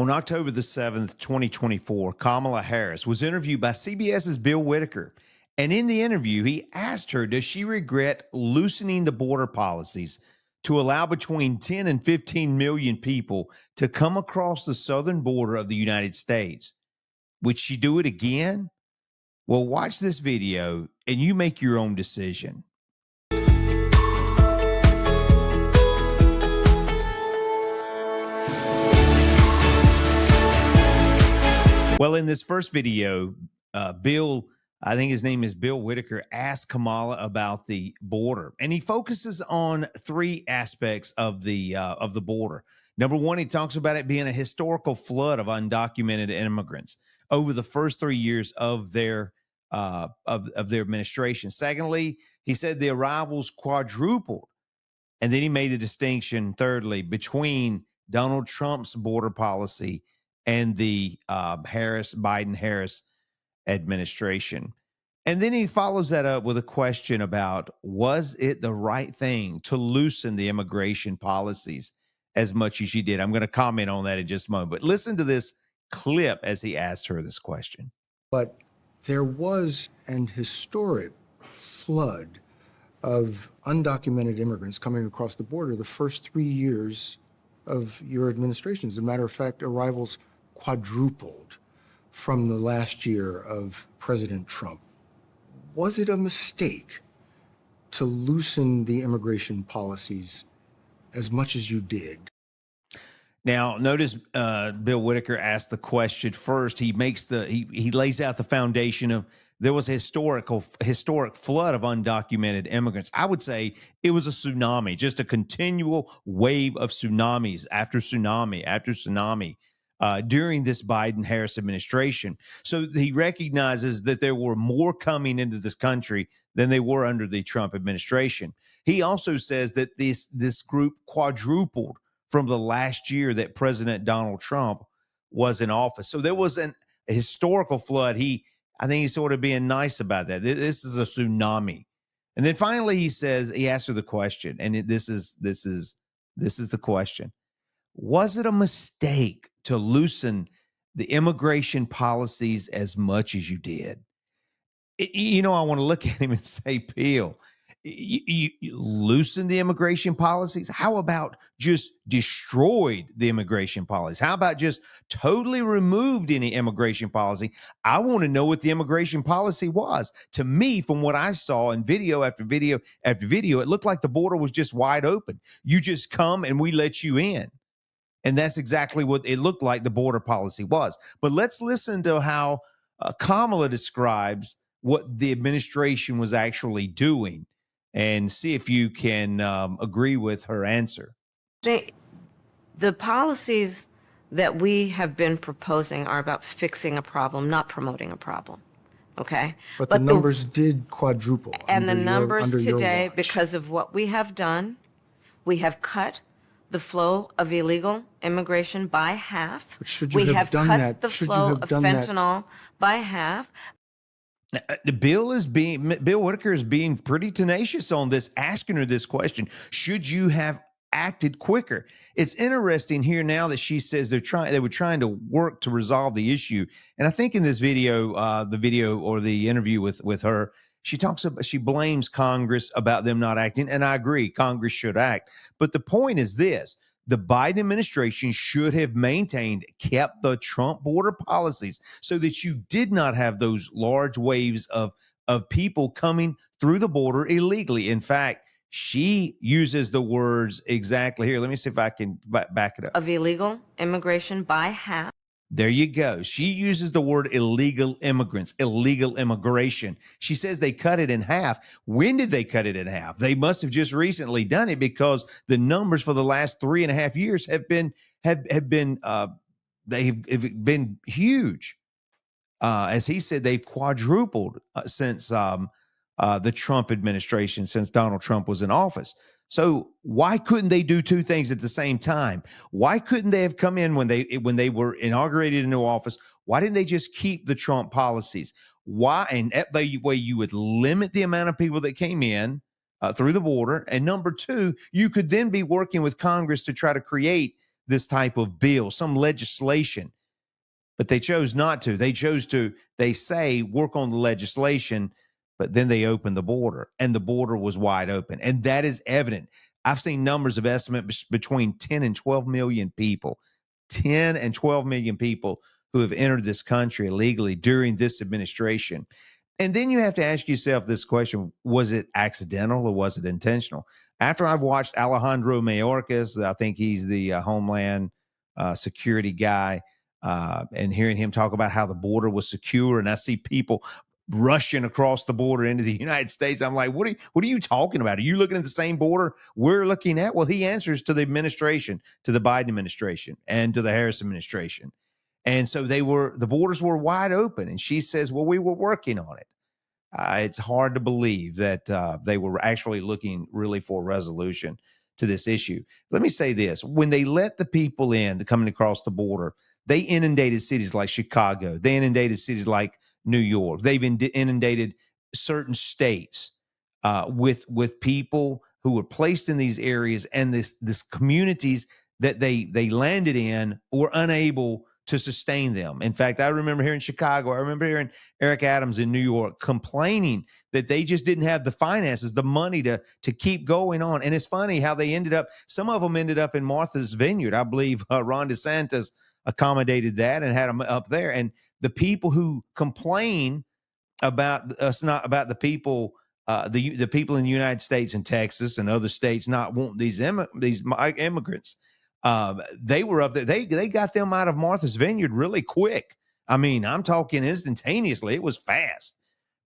On October the 7th, 2024, Kamala Harris was interviewed by CBS's Bill Whitaker. And in the interview, he asked her, does she regret loosening the border policies to allow between 10 and 15 million people to come across the southern border of the United States? Would she do it again? Well, watch this video and you make your own decision. Well, in this first video, Bill, I think his name is Bill Whitaker, asked Kamala about the border, and he focuses on three aspects of the border. Number one, he talks about it being a historical flood of undocumented immigrants over the first 3 years of their administration. Secondly, he said the arrivals quadrupled, and then he made a distinction. Thirdly, between Donald Trump's border policy and the Biden-Harris administration. And then he follows that up with a question about, was it the right thing to loosen the immigration policies as much as you did? I'm going to comment on that in just a moment. But listen to this clip as he asked her this question. But there was an historic flood of undocumented immigrants coming across the border the first 3 years of your administration. As a matter of fact, arrivals quadrupled from the last year of President Trump. Was it a mistake to loosen the immigration policies as much as you did? Now, notice Bill Whitaker asked the question first. He lays out the foundation of there was a historic flood of undocumented immigrants. I would say it was a tsunami, just a continual wave of tsunamis after tsunami after tsunami during this Biden-Harris administration. So he recognizes that there were more coming into this country than they were under the Trump administration. He also says that this group quadrupled from the last year that President Donald Trump was in office. So there was a historical flood. I think he's sort of being nice about that. This is a tsunami. And then finally he asks her the question, and this is the question. Was it a mistake to loosen the immigration policies as much as you did? I want to look at him and say, Bill, you loosen the immigration policies? How about just destroyed the immigration policies? How about just totally removed any immigration policy? I want to know what the immigration policy was. To me, from what I saw in video after video after video, it looked like the border was just wide open. You just come and we let you in. And that's exactly what it looked like the border policy was. But let's listen to how Kamala describes what the administration was actually doing and see if you can agree with her answer. The policies that we have been proposing are about fixing a problem, not promoting a problem. Okay? But the numbers did quadruple. And the numbers today, because of what we have done, we have cut the flow of illegal immigration by half. But should you we have done cut that? the Should flow you have of done fentanyl by half. Bill Whitaker is being pretty tenacious on this, asking her this question. Should you have acted quicker? It's interesting here now that she says they were trying to work to resolve the issue. And I think in this video, the interview with her, she blames Congress about them not acting. And I agree, Congress should act. But the point is this: the Biden administration should have kept the Trump border policies so that you did not have those large waves of people coming through the border illegally. In fact, she uses the words exactly here. Let me see if I can back it up. Of illegal immigration by half. There you go. She uses the word illegal immigrants, illegal immigration. She says they cut it in half. When did they cut it in half? They must have just recently done it, because the numbers for the last 3.5 years have been huge. As he said, they've quadrupled since the Trump administration, since Donald Trump was in office. So why couldn't they do two things at the same time? Why couldn't they have come in when they were inaugurated into office? Why didn't they just keep the Trump policies? Why? And that way you would limit the amount of people that came in through the border. And number two, you could then be working with Congress to try to create this type of bill, some legislation, but they chose not to. They chose to, they say, work on the legislation, but then they opened the border, and the border was wide open. And that is evident. I've seen numbers of estimate between 10 and 12 million people, 10 and 12 million people who have entered this country illegally during this administration. And then you have to ask yourself this question: was it accidental or was it intentional? After I've watched Alejandro Mayorkas, I think he's the Homeland Security guy, and hearing him talk about how the border was secure, and I see people rushing across the border into the United States. I'm like, what are you talking about? Are you looking at the same border we're looking at? Well, he answers to the administration, to the Biden administration, and to the Harris administration. And so the borders were wide open. And she says, well, we were working on it. It's hard to believe that they were actually looking really for a resolution to this issue. Let me say this: when they let the people in coming across the border, they inundated cities like Chicago. They inundated cities like New York. They've inundated certain states with people who were placed in these areas, and this communities that they landed in were unable to sustain them. In fact, I remember here in Chicago, I remember hearing Eric Adams in New York complaining that they just didn't have the finances, the money to keep going on. And it's funny how they ended up, some of them ended up in Martha's Vineyard. I believe Ron DeSantis accommodated that and had them up there. And the people who complain about us, not about the people, the people in the United States and Texas and other states not wanting these immigrants, they were up there. They got them out of Martha's Vineyard really quick. I mean, I'm talking instantaneously. It was fast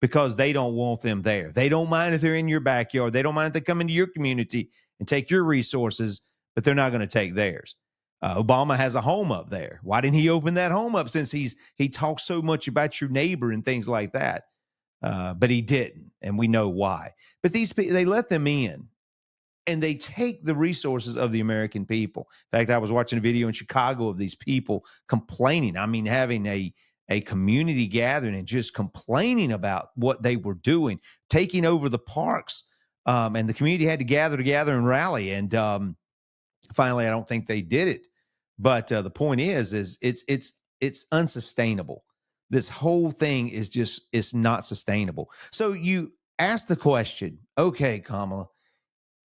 because they don't want them there. They don't mind if they're in your backyard. They don't mind if they come into your community and take your resources, but they're not going to take theirs. Obama has a home up there. Why didn't he open that home up, since he talks so much about your neighbor and things like that? But he didn't, and we know why. But these people, they let them in, and they take the resources of the American people. In fact, I was watching a video in Chicago of these people complaining. I mean, having a community gathering and just complaining about what they were doing, taking over the parks, and the community had to gather together and rally. And finally, I don't think they did it. But the point is it's unsustainable. This whole thing is just, it's not sustainable. So you ask the question, okay, Kamala,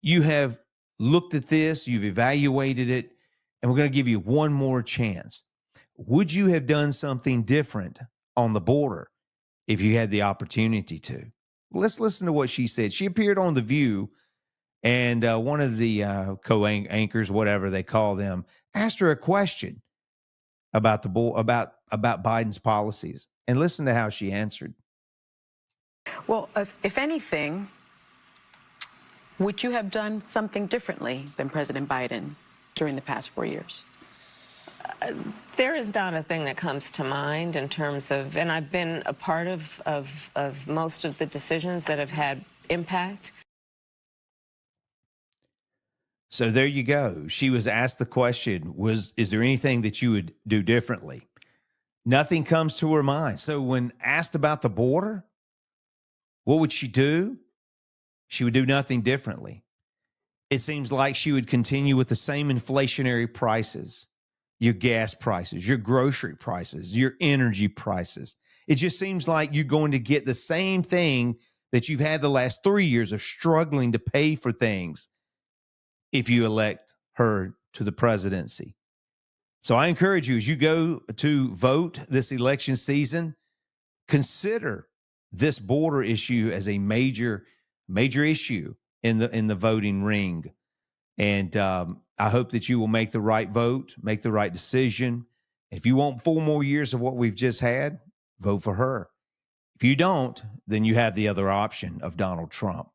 you have looked at this, you've evaluated it, and we're going to give you one more chance. Would you have done something different on the border if you had the opportunity to? Let's listen to what she said. She appeared on The View, and one of the co-anchors, whatever they call them, asked her a question about about Biden's policies, and listen to how she answered. Well, if anything, would you have done something differently than President Biden during the past 4 years? There is not a thing that comes to mind in terms of, and I've been a part of most of the decisions that have had impact. So there you go. She was asked the question, is there anything that you would do differently? Nothing comes to her mind. So when asked about the border, what would she do? She would do nothing differently. It seems like she would continue with the same inflationary prices, your gas prices, your grocery prices, your energy prices. It just seems like you're going to get the same thing that you've had the last 3 years of struggling to pay for things if you elect her to the presidency. So I encourage you, as you go to vote this election season, consider this border issue as a major issue in the voting ring. And I hope that you will make the right vote, make the right decision. If you want 4 more years of what we've just had, vote for her. If you don't, then you have the other option of Donald Trump.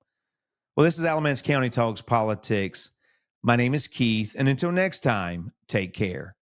Well, this is Alamance County Talks Politics. My name is Keith, and until next time, take care.